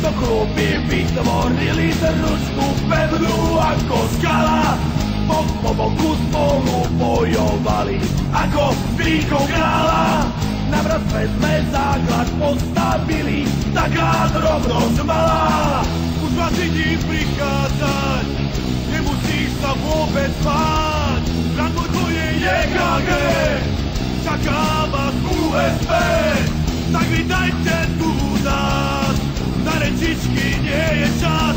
Tieto kluby vytvorili družbu pevnú ako skala. Bok po boku spolu bojovali ako kríkov kráľa. Na bratstve sme základ postavili, taká drobnosť malá. Už vás vidím prichádzať, nemusíš sa vôbec báť. Brat môj, to je JKG, čaká vás USP. Tak vítajte tu nás, na rečičky nie je čas.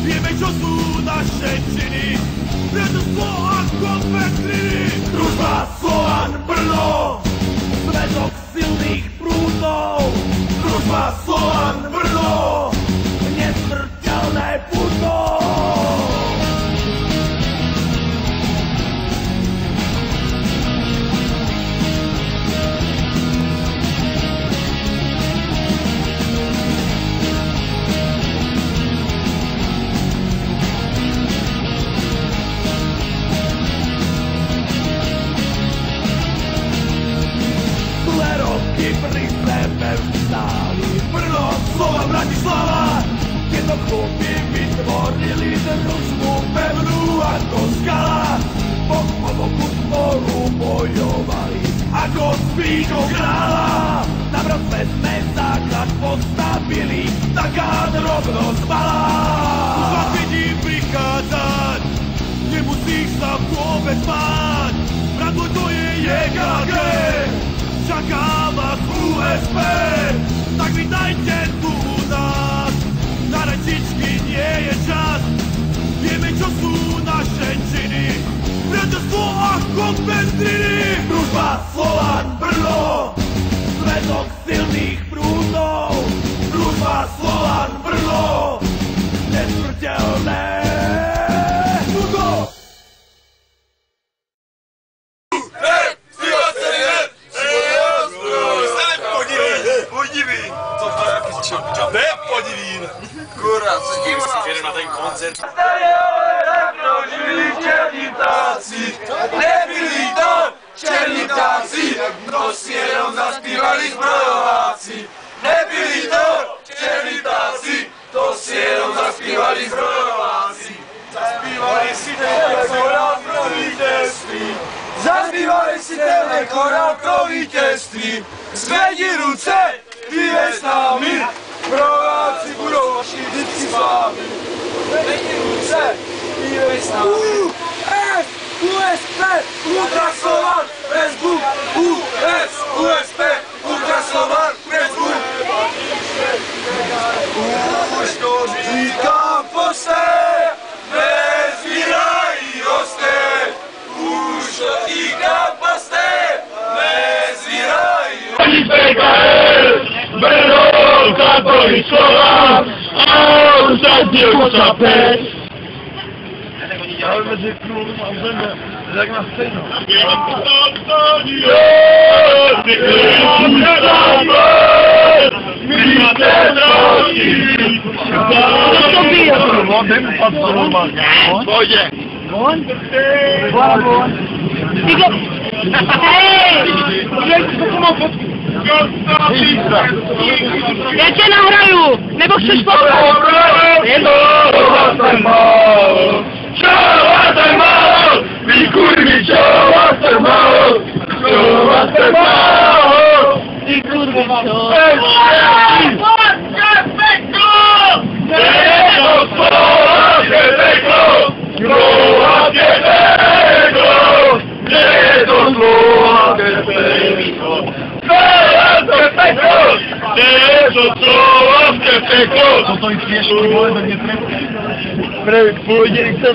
Vieme, čo sú naše činy, priateľstvo a konfektiny. Družba Slovan Brno, zväzok silných prúdov. Družba Slovan Brno, nesmrteľné púto. Pri sebe vstali Brno, Slovan, Bratislava. Tieto kluby vytvorili družbu pevnú ako skala. Bok po boku spolu bojovali ako spíkov kráľa. Na bratstve sme základ postavili, taká drobnosť malá. Už vás vidím prichádzať, nemusíš sa vôbec báť. Brat môj, to je JKG, čaká vás USP. Tak vítajte tu u nás, na rečičky nie je čas. Vieme, čo sú naše činy, priateľstvo a konfektiny. Družba Slovan Brno, zväzok silných prúdov. Družba Slovan Brno, nesmrteľné púto. Nepodivín! Kurva, co tím má? Jedem na ten koncert. Žili černitáci, nebyli to černitáci, to si jenom zaspívali zbrojováci. Nebyli to černitáci, to si jenom zaspívali zbrojováci. Zaspívali si tenhle chorál pro vítězství. Zaspívali si tenhle chorál pro vítězství. Zvedni ruce, zpívej s námi, prováci budou vaši vždycky s vámi. Zvedni ruce, zpívej s námi. US, USP, Ultra Slovan, Facebook, US, USP, Ultra Slovan, Facebook. Už to říkám posté, nezvírají hosté. Už to říkám posté, nezvírají hosté. PKL, Brno, Tábory, Slovan, a už zazdíl počapec. Já mezi krům a zemře, tak na stejno. Já tě nahraju, nebo chceš Čo máte málo, vy kurvi, čo máte málo, čo máte málo, Ty kurvi, čo? Toto i sviešný boj, tak netreba. Pre, pôjde, chcel